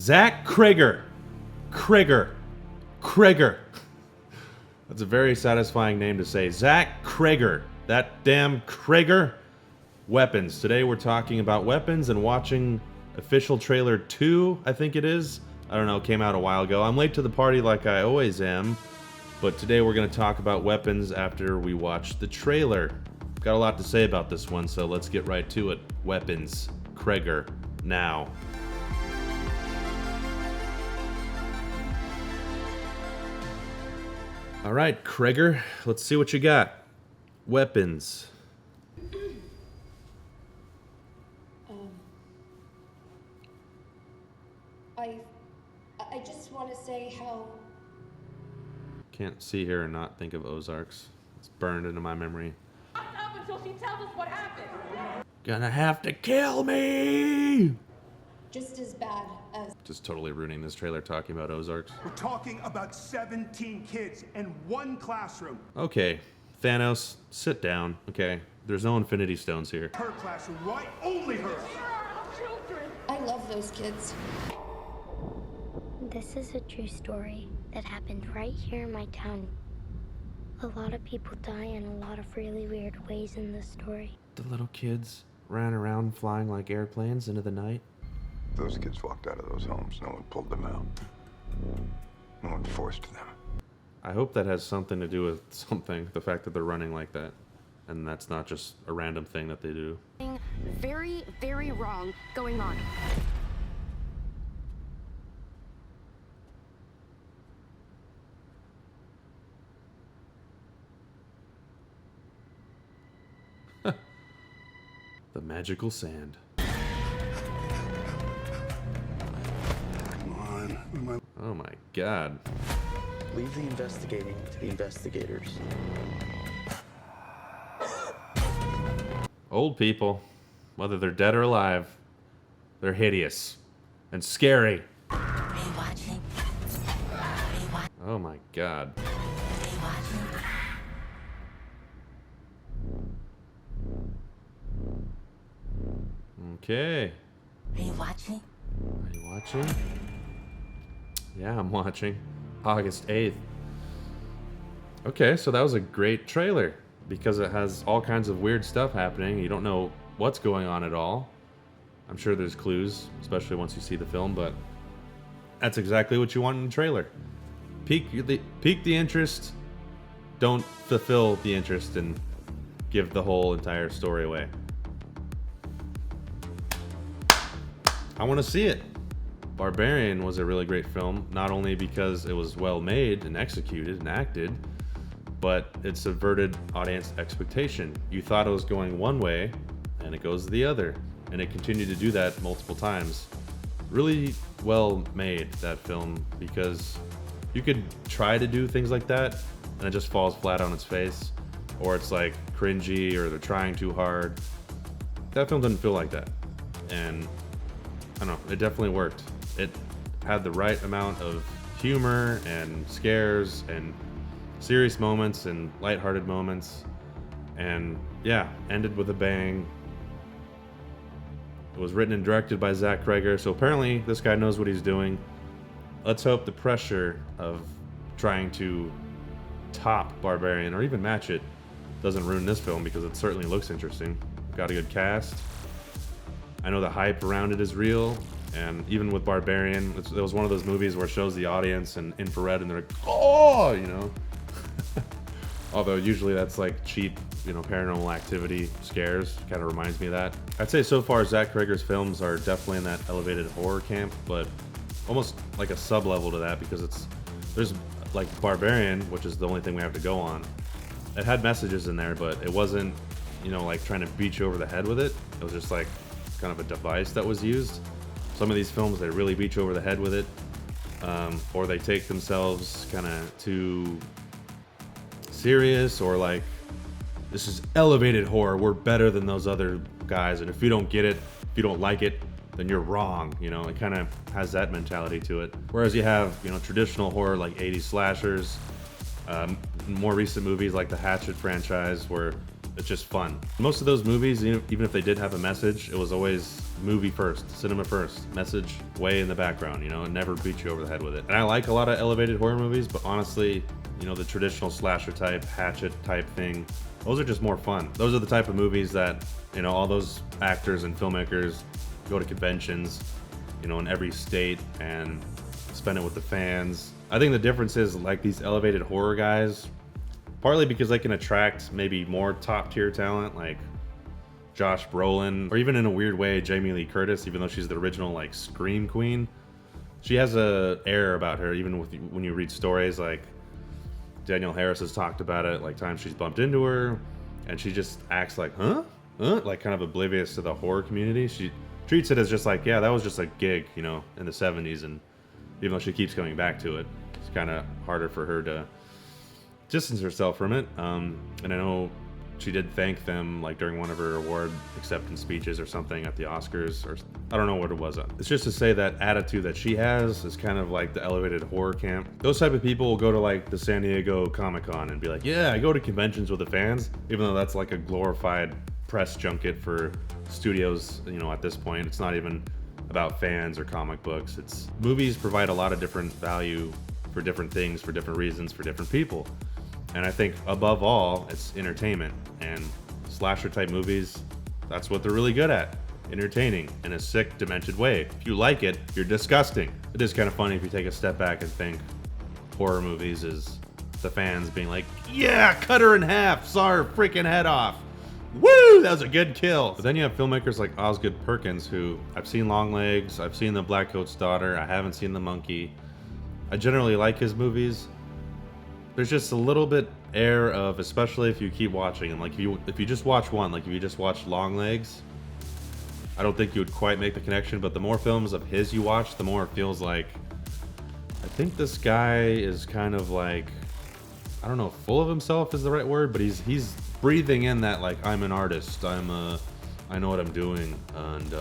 Zach Cregger. Cregger. That's a very satisfying name to say. Zach Cregger. That damn Cregger. Weapons. Today we're talking about weapons and watching official trailer 2, I think it is. I don't know, it came out a while ago. I'm late to the party like I always am. But today we're going to talk about weapons after we watch the trailer. Got a lot to say about this one, so let's get right to it. Weapons. Cregger. Now. All right, Cregger, let's see what you got. Weapons. I just want to say how... Can't see here and not think of Ozarks. It's burned into my memory. Up until she tells us what happened. Gonna have to kill me! just as bad as... Just totally ruining this trailer talking about Ozarks. We're talking about 17 kids in one classroom. Okay, Thanos, sit down, okay? There's no Infinity Stones here. Her classroom, why only her? Children. I love those kids. This is a true story that happened right here in my town. A lot of people die in a lot of really weird ways in this story. The little kids ran around flying like airplanes into the night. Those kids walked out of those homes. No one pulled them out. No one forced them. I hope that has something to do with something, the fact that they're running like that. And that's not just a random thing that they do. Very, very wrong going on. The magical sand. Oh my god. Leave the investigating to the investigators. Old people, whether they're dead or alive, they're hideous and scary. Oh my god. Okay. Are you watching? Are you watching? Yeah, I'm watching. August 8th. Okay, so that was a great trailer because it has all kinds of weird stuff happening. You don't know what's going on at all. I'm sure there's clues, especially once you see the film, but that's exactly what you want in a trailer. Pique the interest, don't fulfill the interest and give the whole entire story away. I want to see it. Barbarian was a really great film, not only because it was well made and executed and acted, but it subverted audience expectation. You thought it was going one way, and it goes the other. And it continued to do that multiple times. Really well made, that film, because you could try to do things like that, and it just falls flat on its face. Or it's like cringy, or they're trying too hard. That film didn't feel like that. And I don't know, it definitely worked. It had the right amount of humor and scares and serious moments and lighthearted moments. And yeah, ended with a bang. It was written and directed by Zach Cregger, so apparently this guy knows what he's doing. Let's hope the pressure of trying to top Barbarian or even match it doesn't ruin this film, because it certainly looks interesting. Got a good cast. I know the hype around it is real, and even with Barbarian, it was one of those movies where it shows the audience in infrared and they're like, oh, you know. Although usually that's like cheap, you know, Paranormal Activity scares. Kind of reminds me of that. I'd say so far Zach Cregger's films are definitely in that elevated horror camp, but almost like a sub-level to that, because there's like Barbarian, which is the only thing we have to go on. It had messages in there, but it wasn't, you know, like trying to beat you over the head with it. It was just like kind of a device that was used. Some of these films, they really beat you over the head with it, or they take themselves kind of too serious, or like, this is elevated horror, we're better than those other guys, and if you don't get it, if you don't like it, then you're wrong. You know, it kind of has that mentality to it. Whereas you have, you know, traditional horror like 80s slashers, more recent movies like the Hatchet franchise, where It's just fun. Most of those movies, even if they did have a message, it was always movie first, cinema first, message way in the background, you know, and never beat you over the head with it. And I like a lot of elevated horror movies, but honestly, you know, the traditional slasher type, hatchet type thing, those are just more fun. Those are the type of movies that, you know, all those actors and filmmakers go to conventions, you know, in every state and spend it with the fans. I think the difference is, like, these elevated horror guys, partly because they can attract maybe more top tier talent like Josh Brolin, or even in a weird way Jamie Lee Curtis, even though she's the original like Scream Queen. She has a air about her, even when you read stories. Like Danielle Harris has talked about it, like times she's bumped into her, and she just acts like, huh? Like kind of oblivious to the horror community. She treats it as just like, yeah, that was just a gig, you know, in the 70s, and even though she keeps coming back to it, it's kind of harder for her to distance herself from it. And I know she did thank them like during one of her award acceptance speeches or something at the Oscars, or I don't know what it was. It's just to say that attitude that she has is kind of like the elevated horror camp. Those type of people will go to like the San Diego Comic-Con and be like, yeah, I go to conventions with the fans, even though that's like a glorified press junket for studios, you know, at this point. It's not even about fans or comic books. It's movies provide a lot of different value for different things, for different reasons, for different people. And I think above all, it's entertainment, and slasher type movies, that's what they're really good at. Entertaining in a sick, demented way. If you like it, you're disgusting. It is kind of funny if you take a step back and think horror movies is the fans being like, yeah, cut her in half, saw her freaking head off. Woo, that was a good kill. But then you have filmmakers like Osgood Perkins, who I've seen Longlegs, I've seen The Black Coat's Daughter, I haven't seen The Monkey. I generally like his movies. There's just a little bit air of, especially if you keep watching, and like if you just watch one, like if you just watch Longlegs, I don't think you would quite make the connection. But the more films of his you watch, the more it feels like, I think this guy is kind of like, I don't know if full of himself is the right word, but he's breathing in that like, I'm an artist, I know what I'm doing, and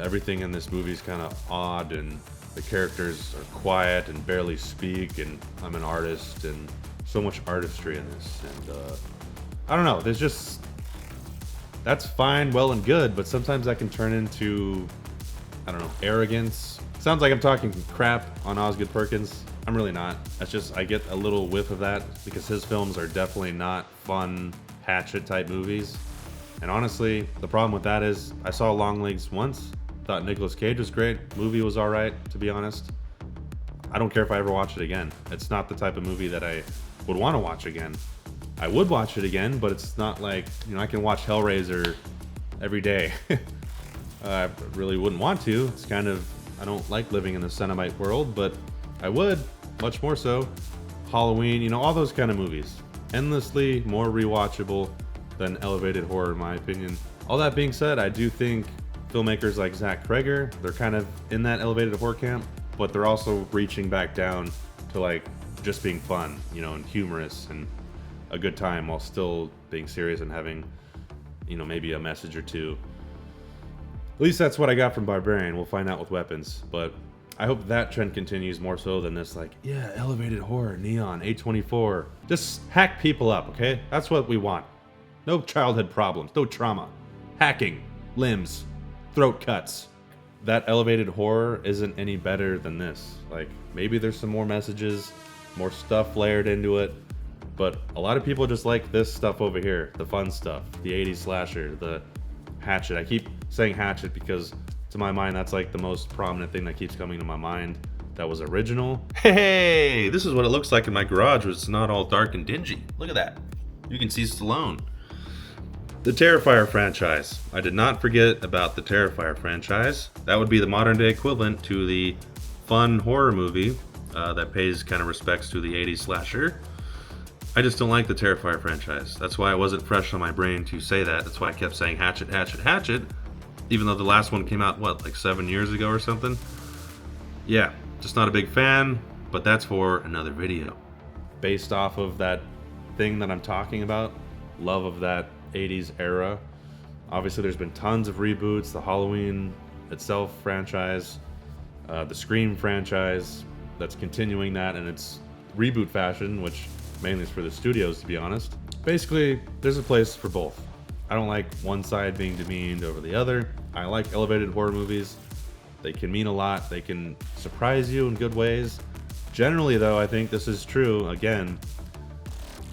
everything in this movie is kind of odd, and the characters are quiet and barely speak, and I'm an artist, and so much artistry in this. And I don't know, there's just, that's fine, well and good, but sometimes that can turn into, I don't know, arrogance. Sounds like I'm talking crap on Osgood Perkins. I'm really not. That's just, I get a little whiff of that because his films are definitely not fun, hatchet type movies. And honestly, the problem with that is I saw Longlegs once, thought Nicolas Cage was great, movie was alright, to be honest. I don't care if I ever watch it again. It's not the type of movie that I would want to watch again. I would watch it again, but it's not like, you know, I can watch Hellraiser every day. I really wouldn't want to. It's kind of, I don't like living in the Cenobite world, but I would, much more so. Halloween, you know, all those kind of movies. Endlessly more rewatchable than elevated horror, in my opinion. All that being said, I do think filmmakers like Zach Cregger, they're kind of in that elevated horror camp, but they're also reaching back down to like just being fun, you know, and humorous and a good time while still being serious and having, you know, maybe a message or two. At least that's what I got from Barbarian. We'll find out with Weapons, but I hope that trend continues more so than this, like, yeah, elevated horror, neon, A24. Just hack people up, okay? That's what we want. No childhood problems, no trauma. Hacking, limbs, throat cuts. That elevated horror isn't any better than this. Like, maybe there's some more messages, more stuff layered into it, but a lot of people just like this stuff over here, the fun stuff, the 80s slasher, the hatchet. I keep saying hatchet because to my mind, that's like the most prominent thing that keeps coming to my mind that was original. Hey, this is what it looks like in my garage when it's not all dark and dingy. Look at that. You can see Stallone. The Terrifier franchise. I did not forget about the Terrifier franchise. That would be the modern day equivalent to the fun horror movie that pays kind of respects to the 80s slasher. I just don't like the Terrifier franchise. That's why it wasn't fresh on my brain to say that. That's why I kept saying hatchet, hatchet, hatchet. Even though the last one came out, what, like 7 years ago or something? Yeah, just not a big fan, but that's for another video. Based off of that thing that I'm talking about, love of that 80s era. Obviously there's been tons of reboots, the Halloween itself franchise, the Scream franchise, that's continuing that in its reboot fashion, which mainly is for the studios, to be honest. Basically, there's a place for both. I don't like one side being demeaned over the other. I like elevated horror movies. They can mean a lot. They can surprise you in good ways. Generally, though, I think this is true. Again,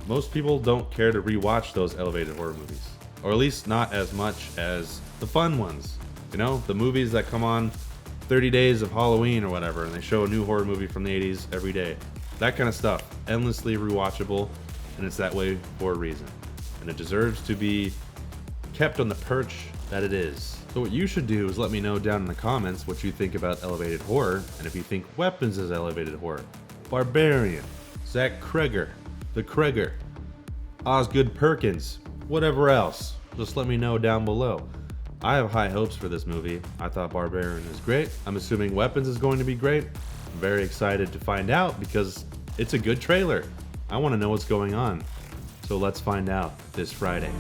most people don't care to rewatch those elevated horror movies, or at least not as much as the fun ones. You know, the movies that come on 30 days of Halloween or whatever, and they show a new horror movie from the 80s every day. That kind of stuff, endlessly rewatchable, and it's that way for a reason. And it deserves to be kept on the perch that it is. So what you should do is let me know down in the comments what you think about elevated horror, and if you think Weapons is elevated horror, Barbarian, Zach Cregger, The Cregger, Osgood Perkins, whatever else. Just let me know down below. I have high hopes for this movie. I thought Barbarian is great. I'm assuming Weapons is going to be great. I'm very excited to find out because it's a good trailer. I want to know what's going on. So let's find out this Friday.